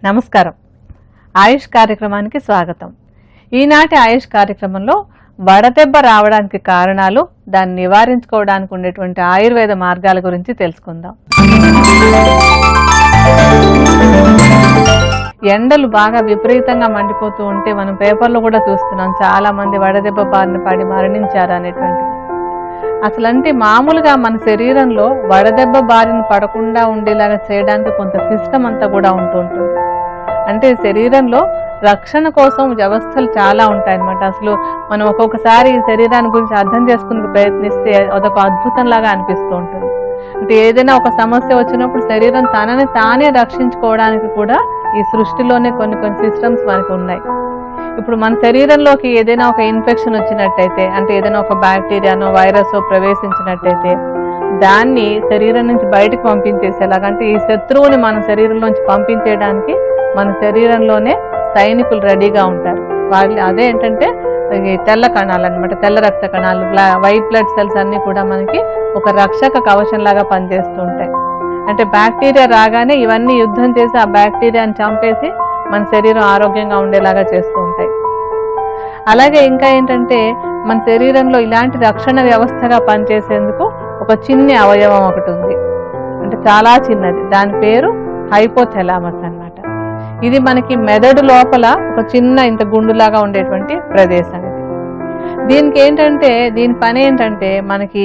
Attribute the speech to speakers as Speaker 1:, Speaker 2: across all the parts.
Speaker 1: నమస్కారం. ఆయుష్ కార్యక్రమానికి స్వాగతం. ఈనాటి ఆయుష్ కార్యక్రమంలో వడదెబ్బ రావడానికి కారణాలు, దాన్ని నివారించుకోవడానికి ఉండేటువంటి ఆయుర్వేద మార్గాల గురించి తెలుసుకుందాం. ఎండలు బాగా విపరీతంగా మండిపోతూ ఉంటే మనం పేపర్లో కూడా చూస్తున్నాం, చాలా మంది వడదెబ్బ బారిన పడి మరణించారు అనేటువంటిది. అసలంటే మామూలుగా మన శరీరంలో వడదెబ్బ బారిన పడకుండా ఉండేలాగా చేయడానికి కొంత సిస్టమ్ అంతా కూడా ఉంటుంది. అంటే శరీరంలో రక్షణ కోసం వ్యవస్థలు చాలా ఉంటాయన్నమాట. అసలు మనం ఒక్కొక్కసారి శరీరాన్ని గురించి అర్థం చేసుకునే ప్రయత్నిస్తే అదొక అద్భుతంలాగా అనిపిస్తూ ఉంటుంది. అంటే ఏదైనా ఒక సమస్య వచ్చినప్పుడు శరీరం తనని తానే రక్షించుకోవడానికి కూడా ఈ సృష్టిలోనే కొన్ని సిస్టమ్స్ మనకు ఉన్నాయి. ఇప్పుడు మన శరీరంలోకి ఏదైనా ఒక ఇన్ఫెక్షన్ వచ్చినట్టయితే, అంటే ఏదైనా ఒక బ్యాక్టీరియానో వైరస్ ప్రవేశించినట్టయితే దాన్ని శరీరం నుంచి బయటకు పంపించేసేలాగంటే ఈ శత్రువుని మన శరీరంలోంచి పంపించేయడానికి మన శరీరంలోనే సైనికులు రెడీగా ఉంటారు. వాళ్ళు అదే ఏంటంటే తెల్ల కణాలు అనమాట, తెల్ల రక్త కణాలు, వైట్ బ్లడ్ సెల్స్ అన్ని కూడా మనకి ఒక రక్షక కవచం లాగా పనిచేస్తూ ఉంటాయి. అంటే బ్యాక్టీరియా రాగానే ఇవన్నీ యుద్ధం చేసి ఆ బ్యాక్టీరియాని చంపేసి మన శరీరం ఆరోగ్యంగా ఉండేలాగా చేస్తూ ఉంటాయి. అలాగే ఇంకా ఏంటంటే మన శరీరంలో ఇలాంటి రక్షణ వ్యవస్థగా పనిచేసేందుకు ఒక చిన్న అవయవం ఒకటి ఉంది, అంటే చాలా చిన్నది. దాని పేరు హైపోథెలామస్ అన్నమాట. ఇది మనకి మెదడు లోపల ఒక చిన్న ఇంత గుండులాగా ఉండేటువంటి ప్రదేశం. దీనికి ఏంటంటే దీని పని ఏంటంటే మనకి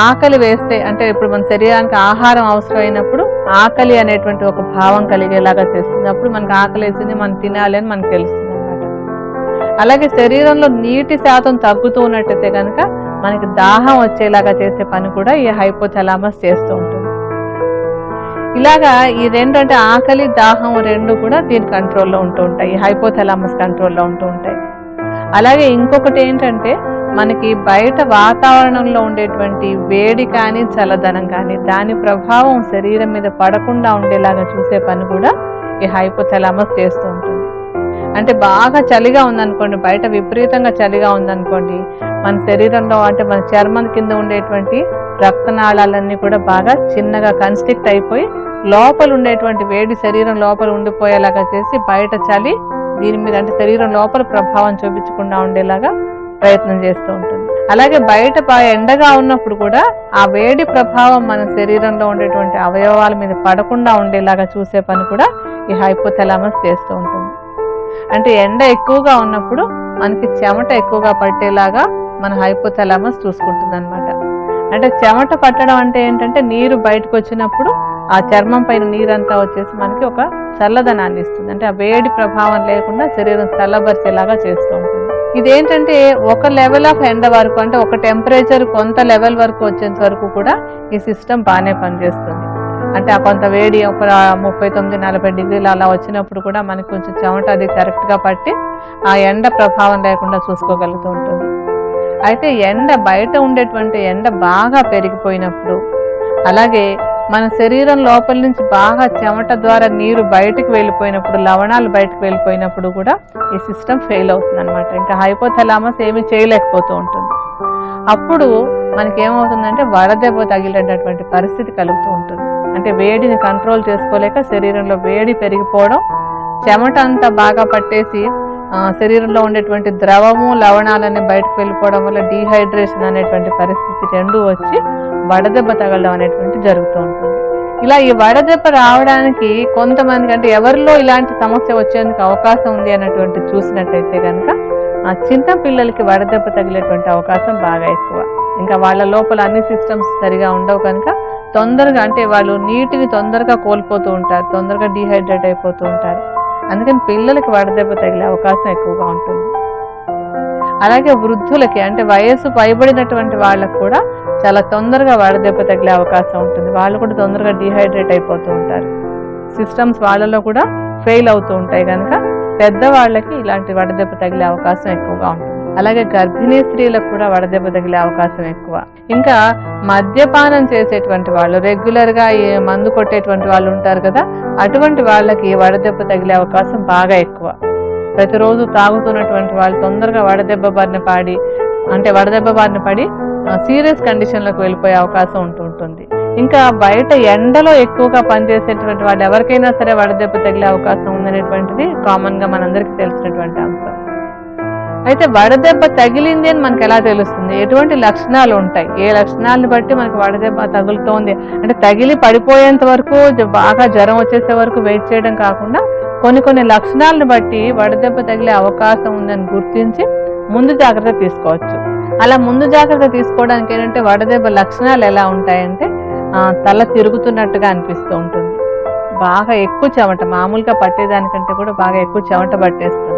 Speaker 1: ఆకలి వేస్తే, అంటే ఇప్పుడు మన శరీరానికి ఆహారం అవసరమైనప్పుడు ఆకలి అనేటువంటి ఒక భావం కలిగేలాగా చేస్తుంది. అప్పుడు మనకి ఆకలి వేసింది, మనం తినాలి అని మనకు తెలుస్తుంది అన్నమాట. అలాగే శరీరంలో నీటి శాతం తగ్గుతూ ఉన్నట్టయితే కనుక మనకి దాహం వచ్చేలాగా చేసే పని కూడా ఈ హైపోథెలామస్ చేస్తూ ఉంటుంది. ఇలాగా ఈ రెండు, అంటే ఆకలి దాహం రెండు కూడా దీని కంట్రోల్లో ఉంటూ ఉంటాయి, ఈ హైపోథెలామస్ కంట్రోల్లో ఉంటూ ఉంటాయి. అలాగే ఇంకొకటి ఏంటంటే మనకి బయట వాతావరణంలో ఉండేటువంటి వేడి కానీ చల్లదనం కానీ దాని ప్రభావం శరీరం మీద పడకుండా ఉండేలాగా చూసే పని కూడా ఈ హైపోథెలామస్ చేస్తూ ఉంటుంది. అంటే బాగా చలిగా ఉందనుకోండి, బయట విపరీతంగా చలిగా ఉందనుకోండి, మన శరీరంలో అంటే మన చర్మం కింద ఉండేటువంటి రక్తనాళాలన్నీ కూడా బాగా చిన్నగా కన్స్ట్రిక్ట్ అయిపోయి లోపల ఉండేటువంటి వేడి శరీరం లోపల ఉండిపోయేలాగా చేసి బయట చలి దీని మీద, అంటే శరీరం లోపల ప్రభావం చూపించకుండా ఉండేలాగా ప్రయత్నం చేస్తూ ఉంటుంది. అలాగే బయట ఎండగా ఉన్నప్పుడు కూడా ఆ వేడి ప్రభావం మన శరీరంలో ఉండేటువంటి అవయవాల మీద పడకుండా ఉండేలాగా చూసే పని కూడా ఈ హైపోథెలామస్ చేస్తూ ఉంటుంది. అంటే ఎండ ఎక్కువగా ఉన్నప్పుడు మనకి చెమట ఎక్కువగా పట్టేలాగా మన హైపోథెలామస్ చూసుకుంటుంది అనమాట. అంటే చెమట పట్టడం అంటే ఏంటంటే నీరు బయటకు వచ్చినప్పుడు ఆ చర్మం పైన నీరంతా వచ్చేసి మనకి ఒక చల్లదనాన్ని ఇస్తుంది. అంటే ఆ వేడి ప్రభావం లేకుండా శరీరం చల్లబరిచేలాగా చేస్తూ ఉంటుంది. ఇదేంటంటే ఒక లెవెల్ ఆఫ్ ఎండ వరకు, అంటే ఒక టెంపరేచర్ కొంత లెవెల్ వరకు వచ్చేంత వరకు కూడా ఈ సిస్టమ్ బాగానే పనిచేస్తుంది. అంటే ఆ కొంత వేడి ఒక 39-40 డిగ్రీలు అలా వచ్చినప్పుడు కూడా మనకి కొంచెం చెమట అది కరెక్ట్గా పట్టి ఆ ఎండ ప్రభావం లేకుండా చూసుకోగలుగుతూ ఉంటుంది. అయితే ఎండ బయట ఉండేటువంటి ఎండ బాగా పెరిగిపోయినప్పుడు, అలాగే మన శరీరం లోపల నుంచి బాగా చెమట ద్వారా నీరు బయటకు వెళ్ళిపోయినప్పుడు, లవణాలు బయటకు వెళ్ళిపోయినప్పుడు కూడా ఈ సిస్టమ్ ఫెయిల్ అవుతుంది అనమాట. ఇంకా హైపోథెలామస్ ఏమీ చేయలేకపోతూ ఉంటుంది. అప్పుడు మనకి ఏమవుతుందంటే వడదెబ్బ తగిలేటటువంటి పరిస్థితి కలుగుతూ ఉంటుంది. అంటే వేడిని కంట్రోల్ చేసుకోలేక శరీరంలో వేడి పెరిగిపోవడం, చెమట అంతా బాగా పట్టేసి శరీరంలో ఉండేటువంటి ద్రవము లవణాలన్నీ బయటకు వెళ్ళిపోవడం వల్ల డీహైడ్రేషన్ అనేటువంటి పరిస్థితి రెండూ వచ్చి వడదెబ్బ తగలడం అనేటువంటి జరుగుతూ ఉంటుంది. ఇలా ఈ వడదెబ్బ రావడానికి కొంతమందికి, అంటే ఎవరిలో ఇలాంటి సమస్య వచ్చేందుకు అవకాశం ఉంది అన్నటువంటి చూసినట్టయితే కనుక ఆ చిన్న పిల్లలకి వడదెబ్బ తగిలేటువంటి అవకాశం బాగా ఎక్కువ. ఇంకా వాళ్ళ లోపల అన్ని సిస్టమ్స్ సరిగా ఉండవు కనుక తొందరగా, అంటే వాళ్ళు నీటిని తొందరగా కోల్పోతూ ఉంటారు, తొందరగా డీహైడ్రేట్ అయిపోతూ ఉంటారు. అందుకని పిల్లలకి వడదెబ్బ తగిలే అవకాశం ఎక్కువగా ఉంటుంది. అలాగే వృద్ధులకి, అంటే వయస్సు పైబడినటువంటి వాళ్ళకు కూడా చాలా తొందరగా వడదెబ్బ తగిలే అవకాశం ఉంటుంది. వాళ్ళు కూడా తొందరగా డీహైడ్రేట్ అయిపోతూ ఉంటారు. సిస్టమ్స్ వాళ్ళలో కూడా ఫెయిల్ అవుతూ ఉంటాయి కనుక పెద్దవాళ్ళకి ఇలాంటి వడదెబ్బ తగిలే అవకాశం ఎక్కువగా ఉంటుంది. అలాగే గర్భిణీ స్త్రీలకు కూడా వడదెబ్బ తగిలే అవకాశం ఎక్కువ. ఇంకా మద్యపానం చేసేటువంటి వాళ్ళు, రెగ్యులర్గా మందు కొట్టేటువంటి వాళ్ళు ఉంటారు కదా, అటువంటి వాళ్ళకి వడదెబ్బ తగిలే అవకాశం బాగా ఎక్కువ. ప్రతిరోజు తాగుతున్నటువంటి వాళ్ళు తొందరగా వడదెబ్బ బారిన పడి సీరియస్ కండిషన్లకు వెళ్ళిపోయే అవకాశం ఉంటుంది. ఇంకా బయట ఎండలో ఎక్కువగా పనిచేసేటువంటి వాళ్ళు ఎవరికైనా సరే వడదెబ్బ తగిలే అవకాశం ఉందనేటువంటిది కామన్ గా మనందరికీ తెలిసినటువంటి అంశం. అయితే వడదెబ్బ తగిలింది అని మనకు ఎలా తెలుస్తుంది? ఎటువంటి లక్షణాలు ఉంటాయి? ఏ లక్షణాలను బట్టి మనకి వడదెబ్బ తగులుతోంది అంటే తగిలి పడిపోయేంత వరకు బాగా జ్వరం వచ్చేసే వరకు వెయిట్ చేయడం కాకుండా కొన్ని లక్షణాలను బట్టి వడదెబ్బ తగిలే అవకాశం ఉందని గుర్తించి ముందు జాగ్రత్త తీసుకోవచ్చు. అలా ముందు జాగ్రత్త తీసుకోవడానికి ఏంటంటే వడదెబ్బ లక్షణాలు ఎలా ఉంటాయంటే తల తిరుగుతున్నట్టుగా అనిపిస్తూ ఉంటుంది, బాగా ఎక్కువ చెమట, మామూలుగా పట్టేదానికంటే కూడా బాగా ఎక్కువ చెమట పట్టేస్తుంది.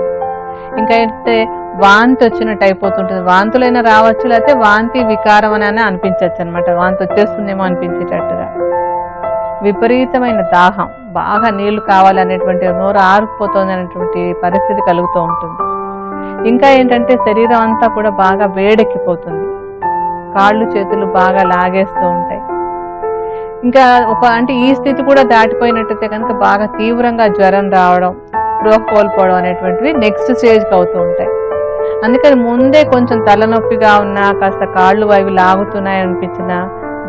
Speaker 1: ఇంకా అయితే వాంతి వచ్చినట్టు అయిపోతుంటుంది, వాంతులైనా రావచ్చు, లేకపోతే వాంతి వికారం అని అనిపించవచ్చు అనమాట, వాంతి వచ్చేస్తుందేమో అనిపించేటట్టుగా. విపరీతమైన దాహం, బాగా నీళ్లు కావాలనేటువంటి, నోరు ఆరుకుపోతుంది అనేటువంటి పరిస్థితి కలుగుతూ ఉంటుంది. ఇంకా ఏంటంటే శరీరం అంతా కూడా బాగా వేడెక్కిపోతుంది, కాళ్ళు చేతులు బాగా లాగేస్తూ ఉంటాయి. ఇంకా అంటే ఈ స్థితి కూడా దాటిపోయినట్టయితే కనుక బాగా తీవ్రంగా జ్వరం రావడం, స్పృహ కోల్పోవడం అనేటువంటివి నెక్స్ట్ స్టేజ్కి అవుతూ ఉంటాయి. అందుకని ముందే కొంచెం తలనొప్పిగా ఉన్నా, కాస్త కాళ్ళు అవి లాగుతున్నాయి అనిపించినా,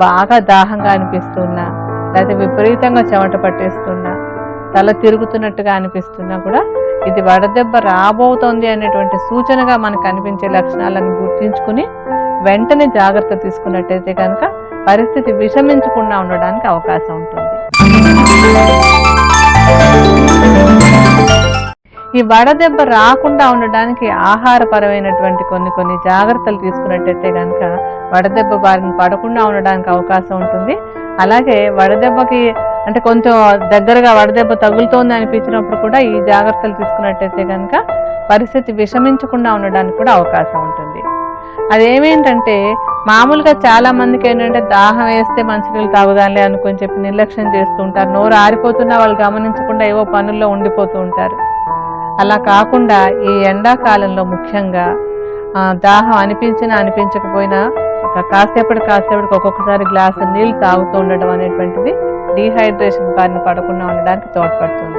Speaker 1: బాగా దాహంగా అనిపిస్తున్నా, లేకపోతే విపరీతంగా చెమట పట్టేస్తున్నా, తల తిరుగుతున్నట్టుగా అనిపిస్తున్నా కూడా ఇది వడదెబ్బ రాబోతోంది అనేటువంటి సూచనగా మనకు అనిపించే లక్షణాలను గుర్తించుకుని వెంటనే జాగ్రత్త తీసుకున్నట్టయితే కనుక పరిస్థితి విషమించకుండా ఉండడానికి అవకాశం ఉంటుంది. ఈ వడదెబ్బ రాకుండా ఉండడానికి ఆహారపరమైనటువంటి కొన్ని జాగ్రత్తలు తీసుకున్నట్టయితే కనుక వడదెబ్బ బారిన పడకుండా ఉండడానికి అవకాశం ఉంటుంది. అలాగే వడదెబ్బకి అంటే కొంచెం దగ్గరగా వడదెబ్బ తగులుతోంది అనిపించినప్పుడు కూడా ఈ జాగ్రత్తలు తీసుకున్నట్టయితే కనుక పరిస్థితి విషమించకుండా ఉండడానికి కూడా అవకాశం ఉంటుంది. అదేమేంటంటే మామూలుగా చాలా మందికి ఏంటంటే దాహం వేస్తే మంచినీళ్ళు తాగుదాంలే అనుకొని చెప్పి నిర్లక్ష్యం చేస్తూ ఉంటారు, నోరు ఆరిపోతున్నా వాళ్ళు గమనించకుండా ఏవో పనుల్లో ఉండిపోతూ ఉంటారు. అలా కాకుండా ఈ ఎండాకాలంలో ముఖ్యంగా దాహం అనిపించినా అనిపించకపోయినా కాసేపటికి ఒక్కొక్కసారి గ్లాసు నీళ్ళు తాగుతూ ఉండడం అనేటువంటిది డీహైడ్రేషన్ బారిన పడకుండా ఉండడానికి తోడ్పడుతుంది.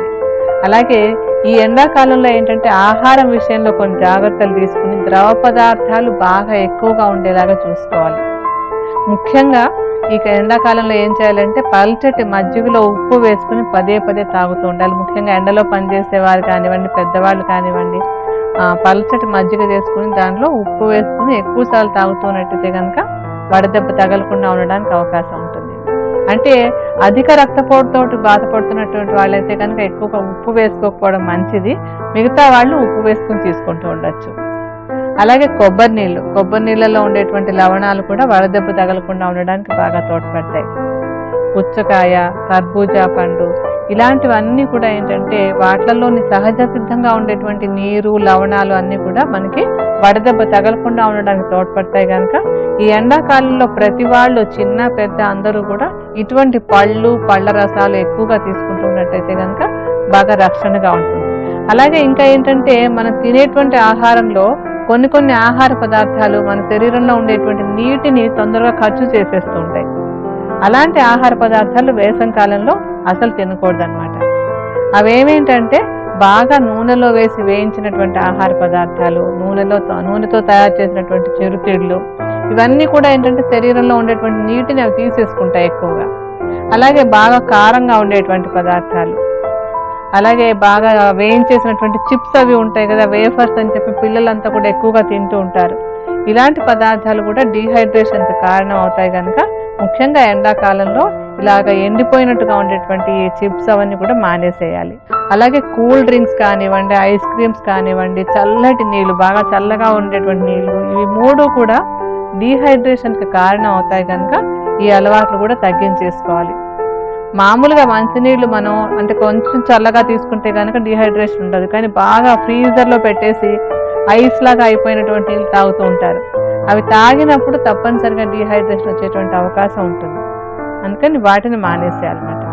Speaker 1: అలాగే ఈ ఎండాకాలంలో ఏంటంటే ఆహారం విషయంలో కొన్ని జాగ్రత్తలు తీసుకుని ద్రవ పదార్థాలు బాగా ఎక్కువగా ఉండేలాగా చూసుకోవాలి. ముఖ్యంగా ఈ ఎండాకాలంలో ఏం చేయాలంటే పల్చటి మజ్జిగలో ఉప్పు వేసుకుని పదే తాగుతూ ఉండాలి. ముఖ్యంగా ఎండలో పనిచేసేవారు కానివ్వండి, పెద్దవాళ్ళు కానివ్వండి, పల్చటి మజ్జిగ చేసుకుని దాంట్లో ఉప్పు వేసుకుని ఎక్కువసార్లు తాగుతున్నట్టయితే కనుక వడదెబ్బ తగలకుండా ఉండడానికి అవకాశం ఉంటుంది. అంటే అధిక రక్తపోటుతో బాధపడుతున్నటువంటి వాళ్ళైతే కనుక ఎక్కువగా ఉప్పు వేసుకోకపోవడం మంచిది, మిగతా వాళ్ళు ఉప్పు వేసుకుని తీసుకుంటూ ఉండొచ్చు. అలాగే కొబ్బరి నీళ్ళలో ఉండేటువంటి లవణాలు కూడా వడదెబ్బ తగలకుండా ఉండడానికి బాగా తోడ్పడతాయి. పుచ్చకాయ, కర్బూజా పండు ఇలాంటివన్నీ కూడా ఏంటంటే వాటిల్లోని సహజ సిద్ధంగా ఉండేటువంటి నీరు, లవణాలు అన్ని కూడా మనకి వడదెబ్బ తగలకుండా ఉండడానికి తోడ్పడతాయి. కనుక ఈ ఎండాకాలంలో ప్రతి వాళ్ళు చిన్న పెద్ద అందరూ కూడా ఇటువంటి పళ్ళ రసాలు ఎక్కువగా తీసుకుంటున్నట్టయితే కనుక బాగా రక్షణగా ఉంటుంది. అలాగే ఇంకా ఏంటంటే మనం తినేటువంటి ఆహారంలో కొన్ని ఆహార పదార్థాలు మన శరీరంలో ఉండేటువంటి నీటిని తొందరగా ఖర్చు చేసేస్తూ ఉంటాయి. అలాంటి ఆహార పదార్థాలు వేసవి కాలంలో అసలు తినకూడదు అనమాట. అవేమేంటంటే బాగా నూనెలో వేసి వేయించినటువంటి ఆహార పదార్థాలు, నూనెతో తయారు చేసినటువంటి చిరుతిళ్ళు, ఇవన్నీ కూడా ఏంటంటే శరీరంలో ఉండేటువంటి నీటిని అవి తీసేసుకుంటాయి ఎక్కువగా. అలాగే బాగా కారంగా ఉండేటువంటి పదార్థాలు, అలాగే బాగా వేయించేసినటువంటి చిప్స్ అవి ఉంటాయి కదా, వేఫర్స్ అని చెప్పి పిల్లలంతా కూడా ఎక్కువగా తింటూ ఉంటారు. ఇలాంటి పదార్థాలు కూడా డీహైడ్రేషన్కి కారణం అవుతాయి. కనుక ముఖ్యంగా ఎండాకాలంలో ఇలాగ ఎండిపోయినట్టుగా ఉండేటువంటి చిప్స్ అవన్నీ కూడా మానేసేయాలి. అలాగే కూల్ డ్రింక్స్ కానివ్వండి, ఐస్ క్రీమ్స్ కానివ్వండి, చల్లటి నీళ్లు, బాగా చల్లగా ఉండేటువంటి నీళ్లు, ఇవి మూడు కూడా డీహైడ్రేషన్కి కారణం అవుతాయి. కనుక ఈ అలవాట్లు కూడా తగ్గించేసుకోవాలి. మామూలుగా మంచినీళ్ళు మనం అంటే కొంచెం చల్లగా తీసుకుంటే కనుక డీహైడ్రేషన్ ఉండదు, కానీ బాగా ఫ్రీజర్లో పెట్టేసి ఐస్ లాగా అయిపోయినటువంటి నీళ్ళు తాగుతూ ఉంటారు. అవి తాగినప్పుడు తప్పనిసరిగా డీహైడ్రేషన్ వచ్చేటువంటి అవకాశం ఉంటుంది. అందుకని వాటిని మానేసేయాలన్నమాట.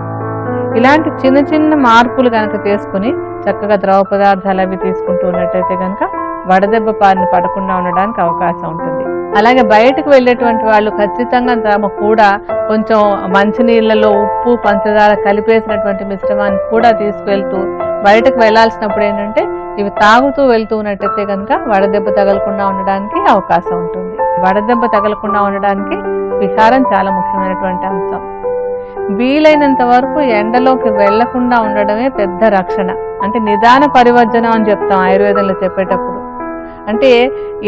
Speaker 1: ఇలాంటి చిన్న మార్పులు కనుక చేసుకుని చక్కగా ద్రవ పదార్థాలు అవి తీసుకుంటూ ఉన్నట్టయితే కనుక వడదెబ్బ బారిన పడకుండా ఉండడానికి అవకాశం ఉంటుంది. అలాగే బయటకు వెళ్ళేటువంటి వాళ్ళు ఖచ్చితంగా తమ కూడా కొంచెం మంచినీళ్ళలో ఉప్పు, పంచదార కలిపేసినటువంటి మిశ్రమాన్ని కూడా తీసుకువెళ్తూ బయటకు వెళ్లాల్సినప్పుడు ఏంటంటే ఇవి తాగుతూ వెళ్తూ ఉన్నట్టయితే కనుక వడదెబ్బ తగలకుండా ఉండడానికి అవకాశం ఉంటుంది. వడదెబ్బ తగలకుండా ఉండడానికి విహారం చాలా ముఖ్యమైనటువంటి అంశం. వీలైనంత వరకు ఎండలోకి వెళ్లకుండా ఉండడమే పెద్ద రక్షణ. అంటే నిదాన పరివర్జనం అని చెప్తాం ఆయుర్వేదంలో చెప్పేటప్పుడు. అంటే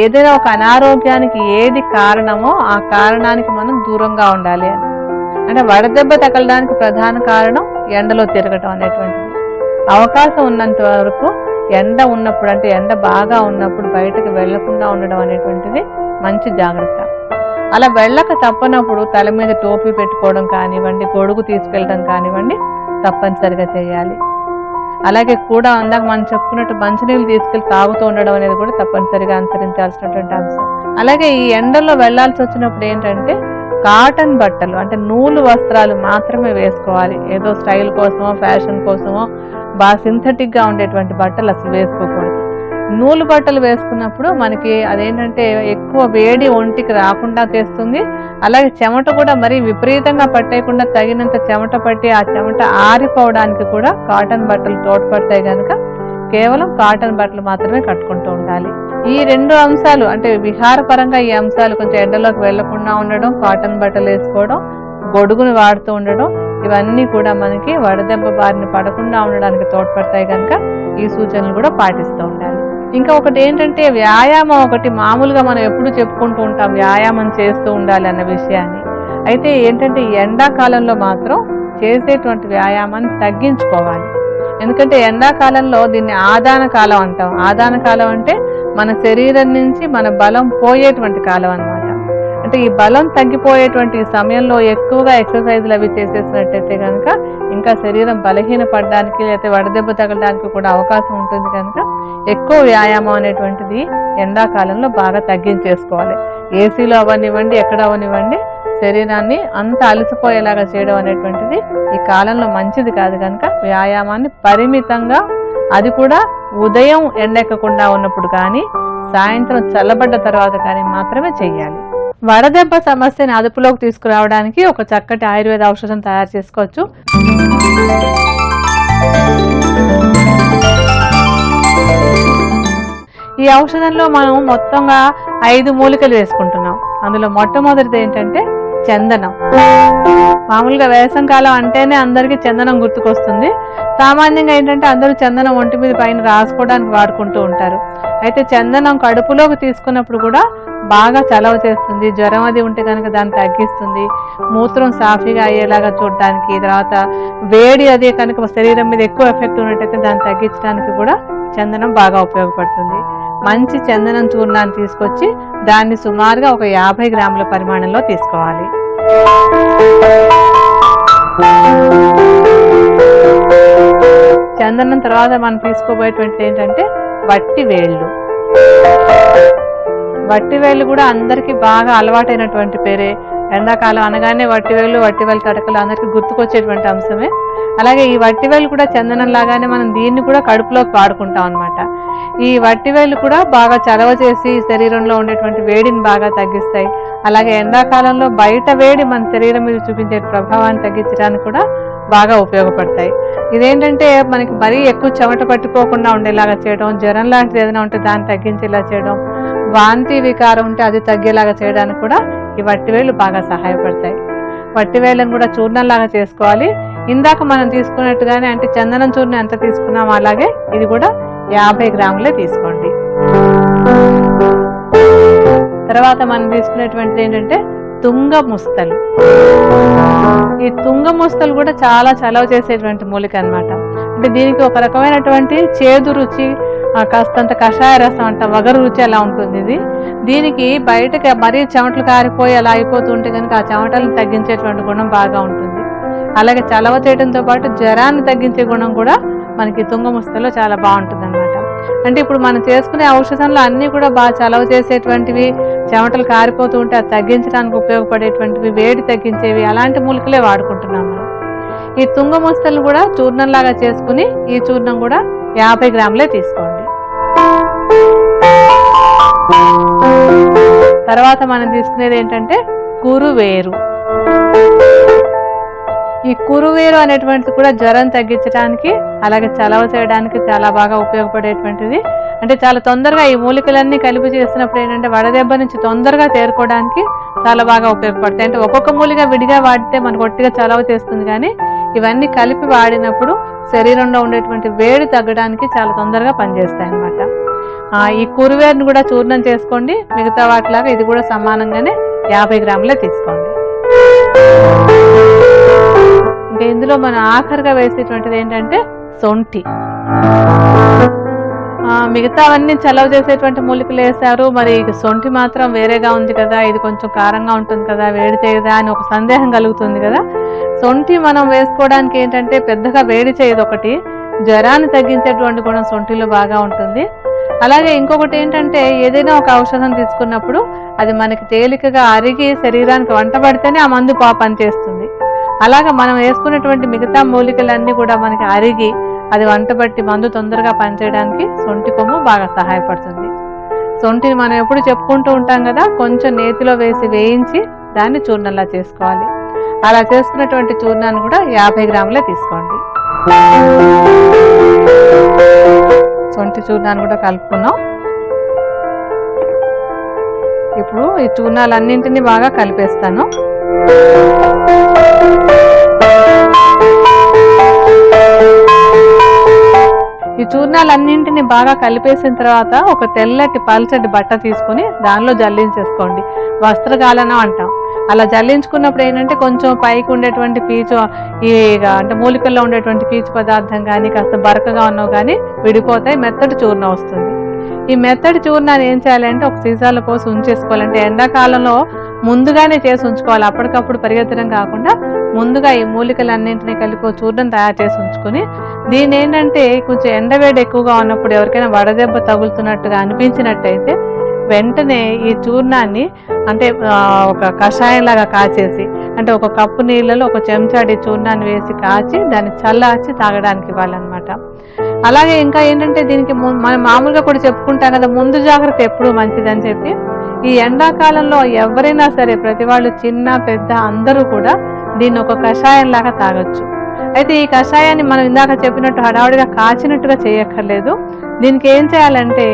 Speaker 1: ఏదైనా ఒక అనారోగ్యానికి ఏది కారణమో ఆ కారణానికి మనం దూరంగా ఉండాలి అని. అంటే వడదెబ్బ తగలడానికి ప్రధాన కారణం ఎండలో తిరగటం అనేటువంటిది. అవకాశం ఉన్నంత వరకు ఎండ ఉన్నప్పుడు, అంటే ఎండ బాగా ఉన్నప్పుడు బయటకు వెళ్లకుండా ఉండడం అనేటువంటిది మంచి జాగ్రత్త. అలా వెళ్ళక తప్పనప్పుడు తల మీద టోపీ పెట్టుకోవడం కానివ్వండి, గొడుగు తీసుకెళ్ళడం కానివ్వండి తప్పనిసరిగా చేయాలి. అలాగే కూడా అందాక మనం చెప్పుకున్నట్టు మంచినీళ్ళు తీసుకెళ్లి తాగుతూ ఉండడం అనేది కూడా తప్పనిసరిగా అనుసరించాల్సినటువంటి అంశం. అలాగే ఈ ఎండల్లో వెళ్లాల్సి వచ్చినప్పుడు ఏంటంటే కాటన్ బట్టలు, అంటే నూలు వస్త్రాలు మాత్రమే వేసుకోవాలి. ఏదో స్టైల్ కోసమో ఫ్యాషన్ కోసమో బాగా సింథటిక్ గా ఉండేటువంటి బట్టలు అసలు వేసుకోకూడదు. నూలు బట్టలు వేసుకున్నప్పుడు మనకి అదేంటంటే ఎక్కువ వేడి ఒంటికి రాకుండా చేస్తుంది. అలాగే చెమట కూడా మరీ విపరీతంగా పట్టేయకుండా తగినంత చెమట పట్టి ఆ చెమట ఆరిపోవడానికి కూడా కాటన్ బట్టలు తోడ్పడతాయి కనుక కేవలం కాటన్ బట్టలు మాత్రమే కట్టుకుంటూ ఉండాలి. ఈ రెండు అంశాలు, అంటే విహారపరంగా ఈ అంశాలు కొంచెం ఎండలోకి వెళ్లకుండా ఉండడం, కాటన్ బట్టలు వేసుకోవడం, గొడుగును వాడుతూ ఉండడం, ఇవన్నీ కూడా మనకి వడదెబ్బ బారిన పడకుండా ఉండడానికి తోడ్పడతాయి కనుక ఈ సూచనలు కూడా పాటిస్తూ ఉండాలి. ఇంకా ఒకటి ఏంటంటే వ్యాయామం. ఒకటి మామూలుగా మనం ఎప్పుడు చెప్పుకుంటూ ఉంటాం వ్యాయామం చేస్తూ ఉండాలి అన్న విషయాన్ని. అయితే ఏంటంటే ఈ ఎండాకాలంలో మాత్రం చేసేటువంటి వ్యాయామాన్ని తగ్గించుకోవాలి. ఎందుకంటే ఎండాకాలంలో దీన్ని ఆదాన కాలం అంటాం. ఆదాన కాలం అంటే మన శరీరం నుంచి మన బలం పోయేటువంటి కాలం అన్నమాట. అంటే ఈ బలం తగ్గిపోయేటువంటి సమయంలో ఎక్కువగా ఎక్సర్సైజులు అవి చేసేసినట్టయితే కనుక ఇంకా శరీరం బలహీన పడడానికి లేకపోతే వడదెబ్బ తగలడానికి కూడా అవకాశం ఉంటుంది కనుక ఎక్కువ వ్యాయామం అనేటువంటిది ఎండాకాలంలో బాగా తగ్గించేసుకోవాలి. ఏసీలో అవనివ్వండి, ఎక్కడ అవనివ్వండి, శరీరాన్ని అంత అలసిపోయేలాగా చేయడం అనేటువంటిది ఈ కాలంలో మంచిది కాదు కనుక వ్యాయామాన్ని పరిమితంగా, అది కూడా ఉదయం ఎండెక్కకుండా ఉన్నప్పుడు కానీ సాయంత్రం చల్లబడ్డ తర్వాత కానీ మాత్రమే చెయ్యాలి. వడదెబ్బ సమస్యని అదుపులోకి తీసుకురావడానికి ఒక చక్కటి ఆయుర్వేద ఔషధం తయారు చేసుకోవచ్చు. ఈ ఔషధంలో మనం మొత్తంగా 5 మూలికలు వేసుకుంటున్నాం. అందులో మొట్టమొదటిది ఏంటంటే చందనం. మామూలుగా వేసంకాలం అంటేనే అందరికీ చందనం గుర్తుకొస్తుంది. సామాన్యంగా ఏంటంటే అందరూ చందనం ఒంటి మీద పైన రాసుకోవడానికి వాడుకుంటూ ఉంటారు. అయితే చందనం కడుపులోకి తీసుకున్నప్పుడు కూడా బాగా చలవ చేస్తుంది. జ్వరం అది ఉంటే కనుక దాన్ని తగ్గిస్తుంది. మూత్రం సాఫీగా అయ్యేలాగా చూడడానికి, తర్వాత వేడి అదే కనుక శరీరం మీద ఎక్కువ ఎఫెక్ట్ ఉన్నట్టయితే దాన్ని తగ్గించడానికి కూడా చందనం బాగా ఉపయోగపడుతుంది. మంచి చందనం చూర్ణాన్ని తీసుకొచ్చి దాన్ని సుమారుగా ఒక 50 గ్రాముల పరిమాణంలో తీసుకోవాలి. చందనం తర్వాత మనం తీసుకోబోయేటువంటిది ఏంటంటే వట్టి వేళ్ళు. వట్టి వేళ్ళు కూడా అందరికీ బాగా అలవాటైనటువంటి పేరే. ఎండాకాలం అనగానే వట్టివేళ్ళు, వట్టివేలు తడకలు అందరికీ గుర్తుకొచ్చేటువంటి అంశమే. అలాగే ఈ వట్టివేళ్ళు కూడా చందనం లాగానే మనం దీన్ని కూడా కడుపులోకి వాడుకుంటాం అన్నమాట. ఈ వట్టివేళ్ళు కూడా బాగా చలవ చేసి శరీరంలో ఉండేటువంటి వేడిని బాగా తగ్గిస్తాయి. అలాగే ఎండాకాలంలో బయట వేడి మన శరీరం మీద చూపించే ప్రభావాన్ని తగ్గించడానికి కూడా బాగా ఉపయోగపడతాయి. ఇదేంటంటే మనకి మరీ ఎక్కువ చెమట పట్టిపోకుండా ఉండేలాగా చేయడం, జ్వరం లాంటిది ఏదైనా ఉంటే దాన్ని తగ్గించేలా చేయడం, వాంతి వికారం ఉంటే అది తగ్గేలాగా చేయడానికి కూడా ఈ వట్టివేళ్ళు బాగా సహాయపడతాయి. వట్టివేళ్ళను కూడా చూర్ణంలాగా చేసుకోవాలి. ఇందాక మనం తీసుకున్నట్టుగానే, అంటే చందనం చూర్ణం ఎంత తీసుకున్నామో అలాగే ఇది కూడా 50 గ్రాములే తీసుకోండి. తర్వాత మనం తీసుకునేటువంటిది ఏంటంటే తుంగ ముస్తలు. ఈ తుంగ ముస్తలు కూడా చాలా చలవ చేసేటువంటి మూలిక అన్నమాట. అంటే దీనికి ఒక రకమైనటువంటి చేదు రుచి, కాస్తంత కషాయ రసం అంట వగరు రుచి అలా ఉంటుంది. ఇది దీనికి బయటకి మరీ చెమటలు కారిపోయి అలా అయిపోతూ ఉంటే కనుక ఆ చెమటలను తగ్గించేటువంటి గుణం బాగా ఉంటుంది. అలాగే చలవ చేయడంతో పాటు జ్వరాన్ని తగ్గించే గుణం కూడా మనకి తుంగ ముస్తలో చాలా బాగుంటుంది అన్నమాట. అంటే ఇప్పుడు మనం చేసుకునే ఔషధంలో అన్ని కూడా బాగా చలవ చేసేటువంటివి, చెమటలు కారిపోతూ ఉంటే అది తగ్గించడానికి ఉపయోగపడేటువంటివి, వేడి తగ్గించేవి, అలాంటి మూలికలే వాడుకుంటున్నాం మనం. ఈ తుంగ ముస్తలు కూడా చూర్ణంలాగా చేసుకుని ఈ చూర్ణం కూడా 50 గ్రాములే తీసుకోండి. తర్వాత మనం తీసుకునేది ఏంటంటే కురువేరు. ఈ కురువేరు అనేటువంటిది కూడా జ్వరం తగ్గించడానికి అలాగే చలవ చేయడానికి చాలా బాగా ఉపయోగపడేటువంటిది. అంటే చాలా తొందరగా ఈ మూలికలన్నీ కలిపి చేసినప్పుడు ఏంటంటే వడదెబ్బ నుంచి తొందరగా తేరుకోవడానికి చాలా బాగా ఉపయోగపడతాయి. అంటే ఒక్కొక్క మూలిక విడిగా వాడితే మనకు ఒట్టిగా చలవ చేస్తుంది, కానీ ఇవన్నీ కలిపి వాడినప్పుడు శరీరంలో ఉండేటువంటి వేడి తగ్గడానికి చాలా తొందరగా పనిచేస్తాయి అన్నమాట. ఈ కురువేరుని కూడా చూర్ణం చేసుకోండి. మిగతా వాటిలాగా ఇది కూడా సమానంగానే 50 గ్రాములే తీసుకోండి. ఇంకా ఇందులో మనం ఆఖరిగా వేసేటువంటిది ఏంటంటే సొంఠి. మిగతావన్నీ చలవ చేసేటువంటి మూలికలు వేశారు, మరి సొంఠి మాత్రం వేరేగా ఉంది కదా, ఇది కొంచెం కారంగా ఉంటుంది కదా, వేడి చేయదా అని ఒక సందేహం కలుగుతుంది కదా. సొంఠి మనం వేసుకోవడానికి ఏంటంటే పెద్దగా వేడి చేయదు, ఒకటి జ్వరాన్ని తగ్గించేటువంటి గుణం సొంఠిలో బాగా ఉంటుంది. అలాగే ఇంకొకటి ఏంటంటే ఏదైనా ఒక ఔషధం తీసుకున్నప్పుడు అది మనకి తేలికగా అరిగి శరీరానికి వంట పడితేనే ఆ మందు పనిచేస్తుంది. అలాగే మనం వేసుకున్నటువంటి మిగతా మూలికలన్నీ కూడా మనకి అరిగి అది వంట బట్టి మందు తొందరగా పనిచేయడానికి సొంఠి కొమ్ము బాగా సహాయపడుతుంది. సొంఠిని మనం ఎప్పుడు చెప్పుకుంటూ ఉంటాం కదా, కొంచెం నేతిలో వేసి వేయించి దాన్ని చూర్ణంలా చేసుకోవాలి. అలా చేసుకున్నటువంటి చూర్ణాన్ని కూడా 50 గ్రాములే తీసుకోండి. సొంఠి చూర్ణాన్ని కూడా కలుపుకున్నాం. ఇప్పుడు ఈ చూర్ణాలన్నింటినీ బాగా కలిపేస్తాను. ఈ చూర్ణాలన్నింటినీ బాగా కలిపేసిన తర్వాత ఒక తెల్లటి పల్చటి బట్ట తీసుకుని దానిలో జల్లించేసుకోండి. వస్త్రగాలనం అంటాం. అలా జల్లించుకున్నప్పుడు ఏంటంటే కొంచెం పైకి ఉండేటువంటి పీచు, ఈ అంటే మూలికల్లో ఉండేటువంటి పీచు పదార్థం కానీ కాస్త బరకగా ఉన్నవి కానీ విడిపోతాయి, మెత్తటి చూర్ణం వస్తుంది. ఈ మెత్తటి చూర్ణాన్ని ఏం చేయాలంటే ఒక సీసాలో పోసి ఉంచేసుకోవాలంటే ఎండాకాలంలో ముందుగానే చేసి ఉంచుకోవాలి. అప్పటికప్పుడు పరిగెత్తడం కాకుండా ముందుగా ఈ మూలికలన్నింటినీ కలిపి చూర్ణం తయారు చేసి ఉంచుకొని, దీని ఏంటంటే కొంచెం ఎండవేడి ఎక్కువగా ఉన్నప్పుడు ఎవరికైనా వడదెబ్బ తగులుతున్నట్టుగా అనిపించినట్టయితే వెంటనే ఈ చూర్ణాన్ని అంటే ఒక కషాయం లాగా కాచేసి, అంటే ఒక కప్పు నీళ్ళలో ఒక చెంచాడి చూర్ణాన్ని వేసి కాచి దాన్ని చల్లార్చి తాగడానికి ఇవ్వాలన్నమాట. అలాగే ఇంకా ఏంటంటే దీనికి మనం మామూలుగా కూడా చెప్పుకుంటాం కదా, ముందు జాగ్రత్త ఎప్పుడు మంచిదని చెప్పి. ఈ ఎండాకాలంలో ఎవరైనా సరే ప్రతి వాళ్ళు చిన్న పెద్ద అందరూ కూడా దీన్ని ఒక కషాయం లాగా తాగొచ్చు. అయితే ఈ కషాయాన్ని మనం ఇందాక చెప్పినట్టు హడావుడిగా కాచినట్టుగా చేయక్కర్లేదు. దీనికి ఏం చేయాలంటే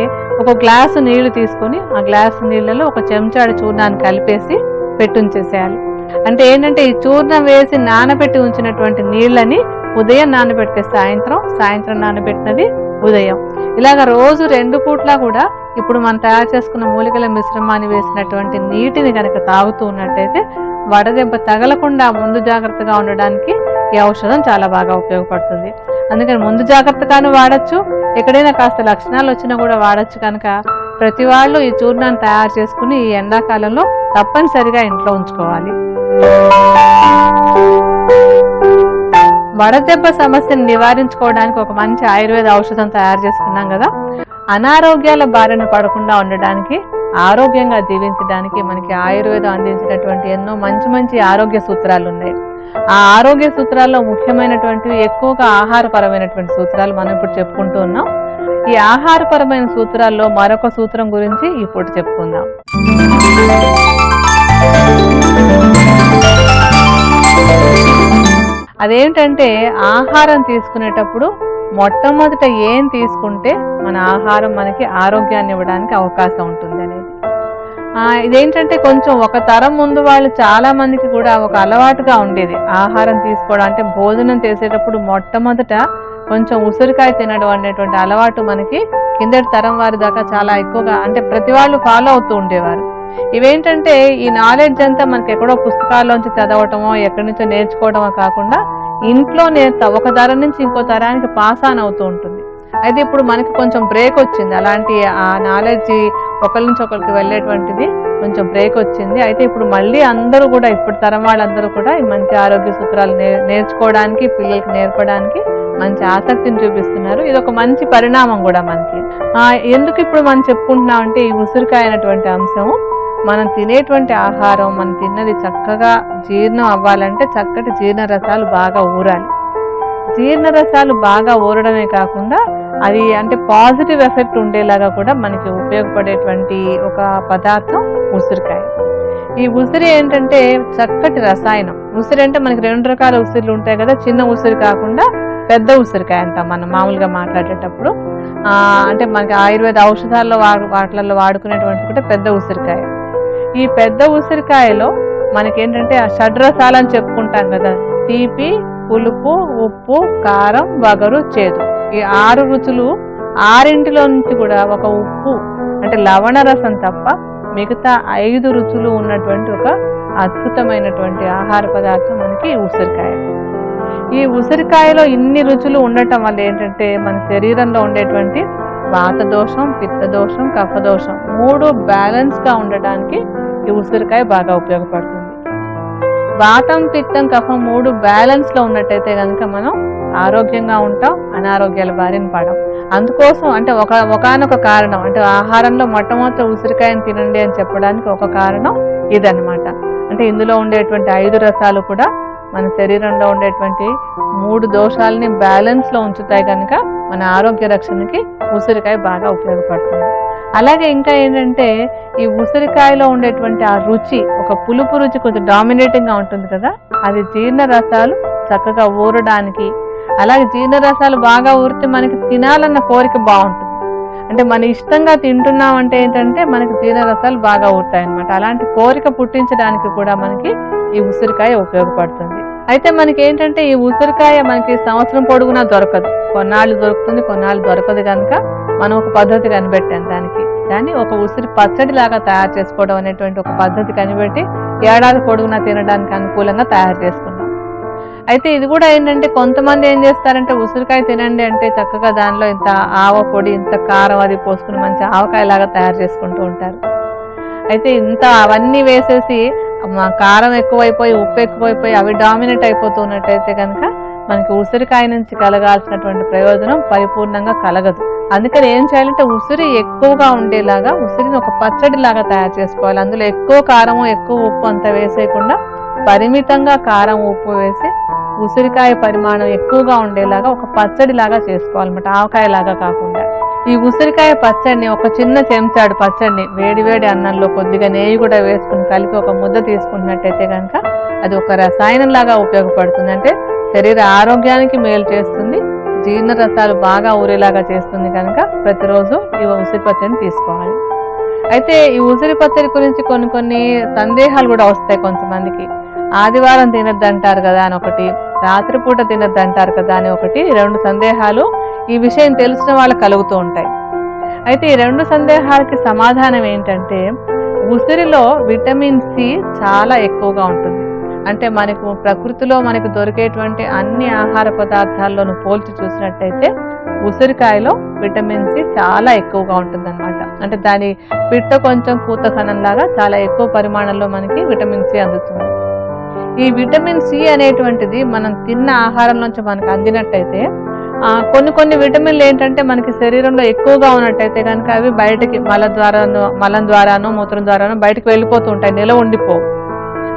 Speaker 1: ఒక గ్లాసు నీళ్లు తీసుకొని ఆ గ్లాసు నీళ్ళలో ఒక చెంచాడు చూర్ణాన్ని కలిపేసి పెట్టుంచేసేయాలి. అంటే ఏంటంటే ఈ చూర్ణం వేసి నానబెట్టి ఉంచినటువంటి నీళ్ళని ఉదయం నానబెడితే సాయంత్రం నానబెట్టినది ఉదయం, ఇలాగ రోజు 2 పూట్లా కూడా ఇప్పుడు మనం తయారు చేసుకున్న మూలికల మిశ్రమాన్ని వేసినటువంటి నీటిని కనుక తాగుతూ ఉన్నట్టయితే వడదెబ్బ తగలకుండా ముందు జాగ్రత్తగా ఉండడానికి ఈ ఔషధం చాలా బాగా ఉపయోగపడుతుంది. అందుకని ముందు జాగ్రత్తగాను వాడచ్చు, ఎక్కడైనా కాస్త లక్షణాలు వచ్చినా కూడా వాడచ్చు. కనుక ప్రతి వాళ్ళు ఈ చూర్ణాన్ని తయారు చేసుకుని ఈ ఎండాకాలంలో తప్పనిసరిగా ఇంట్లో ఉంచుకోవాలి. వడదెబ్బ సమస్యను నివారించుకోవడానికి ఒక మంచి ఆయుర్వేద ఔషధం తయారు చేసుకున్నాం కదా. అనారోగ్యాల బారిన పడకుండా ఉండడానికి, ఆరోగ్యంగా జీవించడానికి మనకి ఆయుర్వేదం అందించినటువంటి ఎన్నో మంచి మంచి ఆరోగ్య సూత్రాలు ఉన్నాయి. ఆ ఆరోగ్య సూత్రాల్లో ముఖ్యమైనటువంటివి ఎక్కువగా ఆహారపరమైనటువంటి సూత్రాలు మనం ఇప్పుడు చెప్పుకుంటూ ఉన్నాం. ఈ ఆహారపరమైన సూత్రాల్లో మరొక సూత్రం గురించి ఇప్పుడు చెప్పుకుందాం. అదేంటంటే ఆహారం తీసుకునేటప్పుడు మొట్టమొదట ఏం తీసుకుంటే మన ఆహారం మనకి ఆరోగ్యాన్ని ఇవ్వడానికి అవకాశం ఉంటుంది అనేది. ఇదేంటంటే కొంచెం ఒక తరం ముందు వాళ్ళు చాలా మందికి కూడా ఒక అలవాటుగా ఉండేది ఆహారం తీసుకోవడం. అంటే భోజనం చేసేటప్పుడు మొట్టమొదట కొంచెం ఉసిరికాయ తినడం అనేటువంటి అలవాటు మనకి కిందటి తరం వారి దాకా చాలా ఎక్కువగా అంటే ప్రతి వాళ్ళు ఫాలో అవుతూ ఉండేవారు. ఇవేంటంటే ఈ నాలెడ్జ్ అంతా మనకి ఎక్కడో పుస్తకాల్లోంచి చదవటమో ఎక్కడి నుంచో నేర్చుకోవడమో కాకుండా ఇంట్లో ఒక తరం నుంచి ఇంకో తరానికి పాస్ ఆన్ అవుతూ ఉంటుంది. అయితే ఇప్పుడు మనకి కొంచెం బ్రేక్ వచ్చింది, అలాంటి ఆ నాలెడ్జ్ ఒకరి నుంచి ఒకరికి వెళ్ళేటువంటిది కొంచెం బ్రేక్ వచ్చింది. అయితే ఇప్పుడు మళ్ళీ అందరూ కూడా ఇప్పుడు తరం వాళ్ళందరూ కూడా ఈ మంచి ఆరోగ్య సూత్రాలు నేర్చుకోవడానికి, పిల్లలకి నేర్పడానికి మంచి ఆసక్తిని చూపిస్తున్నారు. ఇది ఒక మంచి పరిణామం కూడా మనకి. ఎందుకు ఇప్పుడు మనం చెప్పుకుంటున్నాం అంటే ఈ ఉసిరికాయ అనేటువంటి అంశం మనం తినేటువంటి ఆహారం మనం తిన్నది చక్కగా జీర్ణం అవ్వాలంటే చక్కటి జీర్ణరసాలు బాగా ఊరాలి. జీర్ణరసాలు బాగా ఊరడమే కాకుండా అది అంటే పాజిటివ్ ఎఫెక్ట్ ఉండేలాగా కూడా మనకి ఉపయోగపడేటువంటి ఒక పదార్థం ఉసిరికాయ. ఈ ఉసిరి ఏంటంటే చక్కటి రసాయనం. ఉసిరి అంటే మనకి 2 రకాల ఉసిరిలు ఉంటాయి కదా, చిన్న ఉసిరి కాకుండా పెద్ద ఉసిరికాయ అంటాం మనం మామూలుగా మాట్లాడేటప్పుడు. అంటే మనకి ఆయుర్వేద ఔషధాల్లో వాటిలలో వాడుకునేటువంటి కూడా పెద్ద ఉసిరికాయ. ఈ పెద్ద ఉసిరికాయలో మనకేంటంటే ఆ షడ్రసాలని చెప్పుకుంటాం కదా, తీపి, పులుపు, ఉప్పు, కారం, వగరు, చేదు. ఈ 6 రుచులు, 6 నుంచి కూడా ఒక ఉప్పు అంటే లవణ రసం తప్ప మిగతా 5 రుచులు ఉన్నటువంటి ఒక అద్భుతమైనటువంటి ఆహార పదార్థం మనకి ఉసిరికాయ. ఈ ఉసిరికాయలో ఇన్ని రుచులు ఉండటం వల్ల ఏంటంటే మన శరీరంలో ఉండేటువంటి వాత దోషం, పిత్త దోషం, కఫ దోషం 3 బ్యాలెన్స్ గా ఉండటానికి ఈ ఉసిరికాయ బాగా ఉపయోగపడుతుంది. వాతం, పిత్తం, కఫం 3 బ్యాలెన్స్ లో ఉన్నట్టయితే కనుక మనం ఆరోగ్యంగా ఉంటాం, అనారోగ్యాల బారిన పడం. అందుకోసం అంటే ఒకనొక కారణం అంటే ఆహారంలో మొట్టమొదటి ఉసిరికాయని తినండి అని చెప్పడానికి ఒక కారణం ఇదన్నమాట. అంటే ఇందులో ఉండేటువంటి 5 రసాలు కూడా మన శరీరంలో ఉండేటువంటి 3 దోషాలని బ్యాలెన్స్ లో ఉంచుతాయి కనుక మన ఆరోగ్య రక్షణకి ఉసిరికాయ బాగా ఉపయోగపడుతుంది. అలాగే ఇంకా ఏంటంటే ఈ ఉసిరికాయలో ఉండేటువంటి ఆ రుచి, ఒక పులుపు రుచి కొంచెం డామినేటింగ్ గా ఉంటుంది కదా, అది జీర్ణ రసాలు చక్కగా ఊరడానికి, అలాగే జీర్ణ రసాలు బాగా ఊరితే మనకి తినాలన్న కోరిక బాగుంటుంది. అంటే మన ఇష్టంగా తింటున్నాం అంటే ఏంటంటే మనకి జీర్ణ రసాలు బాగా ఊరుతాయి అన్నమాట. అలాంటి కోరిక పుట్టించడానికి కూడా మనకి ఈ ఉసిరికాయ ఉపయోగపడుతుంది. అయితే మనకి ఏంటంటే ఈ ఉసిరికాయ మనకి సంవత్సరం పొడుగునా దొరకదు, కొన్నాళ్ళు దొరుకుతుంది, కొన్నాళ్ళు దొరకదు కనుక మనం ఒక పద్ధతి కనిపెట్టాం దాన్ని ఒక ఉసిరి పచ్చడి లాగా తయారు చేసుకోవడం అనేటువంటి ఒక పద్ధతి కనిపెట్టి ఏడాది పొడుగునా తినడానికి అనుకూలంగా తయారు చేసుకున్నాం. అయితే ఇది కూడా ఏంటంటే కొంతమంది ఏం చేస్తారంటే ఉసిరికాయ తినండి అంటే చక్కగా దానిలో ఇంత ఆవ పొడి, ఇంత కారం అది పోసుకుని మంచి ఆవకాయ లాగా తయారు చేసుకుంటూ ఉంటారు. అయితే ఇంత అవన్నీ వేసేసి కారం ఎక్కువైపోయి, ఉప్పు ఎక్కువైపోయి అవి డామినేట్ అయిపోతున్నట్టయితే కనుక మనకి ఉసిరికాయ నుంచి కలగాల్సినటువంటి ప్రయోజనం పరిపూర్ణంగా కలగదు. అందుకని ఏం చేయాలంటే ఉసిరి ఎక్కువగా ఉండేలాగా ఉసిరిని ఒక పచ్చడి లాగా తయారు చేసుకోవాలి. అందులో ఎక్కువ కారము, ఎక్కువ ఉప్పు అంతా వేసేయకుండా పరిమితంగా కారం, ఉప్పు వేసి ఉసిరికాయ పరిమాణం ఎక్కువగా ఉండేలాగా ఒక పచ్చడి లాగా చేసుకోవాలన్నమాట, ఆవకాయ లాగా కాకుండా. ఈ ఉసిరికాయ పచ్చడిని ఒక చిన్న చెంచాడు పచ్చడిని వేడి అన్నంలో కొద్దిగా నెయ్యి కూడా వేసుకుని కలిపి ఒక ముద్ద తీసుకున్నట్టయితే కనుక అది ఒక రసాయనం లాగా ఉపయోగపడుతుంది. అంటే శరీర ఆరోగ్యానికి మేలు చేస్తుంది, జీర్ణ రసాలు బాగా ఊరేలాగా చేస్తుంది కనుక ప్రతిరోజు ఈ ఉసిరి పచ్చడిని తీసుకోవాలి. అయితే ఈ ఉసిరి పచ్చడి గురించి కొన్ని సందేహాలు కూడా వస్తాయి కొంతమందికి. ఆదివారం తినద్దంటారు కదా అని ఒకటి, రాత్రిపూట తినద్దంటారు కదా అని ఒకటి, 2 సందేహాలు ఈ విషయం తెలిసిన వాళ్ళకి కలుగుతూ ఉంటాయి. అయితే ఈ 2 సందేహాలకి సమాధానం ఏంటంటే ఉసిరిలో విటమిన్ సి చాలా ఎక్కువగా ఉంటుంది. అంటే మనకు ప్రకృతిలో మనకు దొరికేటువంటి అన్ని ఆహార పదార్థాల్లోనూ పోల్చి చూసినట్టయితే ఉసిరికాయలో విటమిన్ సి చాలా ఎక్కువగా ఉంటుంది అనమాట. అంటే దాని పిట్ట కొంచెం పూత కణంలాగా చాలా ఎక్కువ పరిమాణంలో మనకి విటమిన్ సి అందుతుంది. ఈ విటమిన్ సి అనేటువంటిది మనం తిన్న ఆహారం నుంచి మనకు అందినట్టయితే కొన్ని విటమిన్లు ఏంటంటే మనకి శరీరంలో ఎక్కువగా ఉన్నట్టయితే కనుక అవి బయటకి మలం ద్వారానో మూత్రం ద్వారానో బయటకు వెళ్ళిపోతూ ఉంటాయి, నిలవ ఉండిపోవు.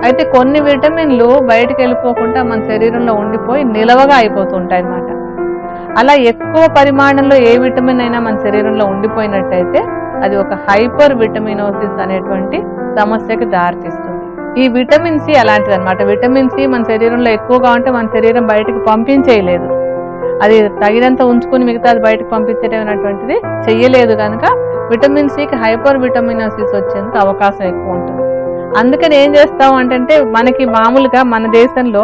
Speaker 1: అయితే కొన్ని విటమిన్లు బయటకు వెళ్ళిపోకుండా మన శరీరంలో ఉండిపోయి నిలవగా అయిపోతూ ఉంటాయి అన్నమాట. అలా ఎక్కువ పరిమాణంలో ఏ విటమిన్ అయినా మన శరీరంలో ఉండిపోయినట్టయితే అది ఒక హైపర్ విటమినోసిస్ అనేటువంటి సమస్యకి దారితీస్తుంది. ఈ విటమిన్ సి అలాంటిది అనమాట. విటమిన్ సి మన శరీరంలో ఎక్కువగా ఉంటే మన శరీరం బయటకు పంపించేయలేదు, అది తగినంత ఉంచుకుని మిగతాది బయటకు పంపించేటటువంటిది చెయ్యలేదు కనుక విటమిన్ సికి హైపర్ విటమినోసిస్ వచ్చేందుకు అవకాశం ఎక్కువ ఉంటుంది. అందుకని ఏం చేస్తాం అంటే మనకి మామూలుగా మన దేశంలో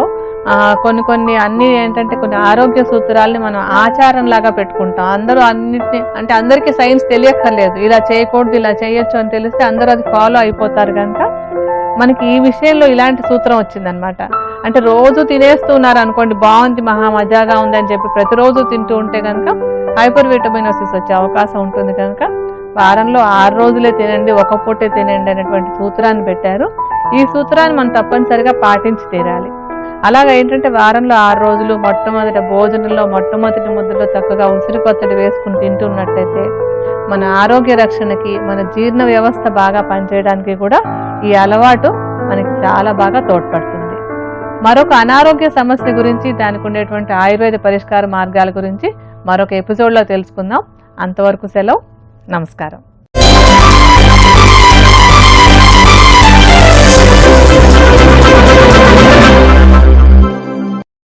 Speaker 1: కొన్ని అన్ని ఏంటంటే కొన్ని ఆరోగ్య సూత్రాలని మనం ఆచారం లాగా పెట్టుకుంటాం. అందరూ అన్నిటిని అంటే అందరికీ సైన్స్ తెలియక్కర్లేదు, ఇలా చేయకూడదు ఇలా చేయొచ్చు అని తెలిస్తే అందరూ అది ఫాలో అయిపోతారు కనుక మనకి ఈ విషయంలో ఇలాంటి సూత్రం వచ్చిందనమాట. అంటే రోజు తినేస్తున్నారు అనుకోండి, బాగుంది మహా మజాగా ఉంది అని చెప్పి ప్రతిరోజు తింటూ ఉంటే కనుక హైపర్ విటమినోసిస్ వచ్చే అవకాశం ఉంటుంది కనుక వారంలో 6 రోజులే తినండి, ఒక పూటే తినండి అనేటువంటి సూత్రాన్ని పెట్టారు. ఈ సూత్రాన్ని మనం తప్పనిసరిగా పాటించి తీరాలి. అలాగా ఏంటంటే వారంలో 6 రోజులు మొట్టమొదటి భోజనంలో మొట్టమొదటి ముద్దలో చక్కగా ఉసిరి పచ్చడి వేసుకుని తింటున్నట్టయితే మన ఆరోగ్య రక్షణకి, మన జీర్ణ వ్యవస్థ బాగా పనిచేయడానికి కూడా ఈ అలవాటు మనకి చాలా బాగా తోడ్పడుతుంది. మరొక అనారోగ్య సమస్య గురించి, దానికి ఉండేటువంటి ఆయుర్వేద పరిష్కార మార్గాల గురించి మరొక ఎపిసోడ్లో తెలుసుకుందాం. అంతవరకు సెలవు, నమస్కారం.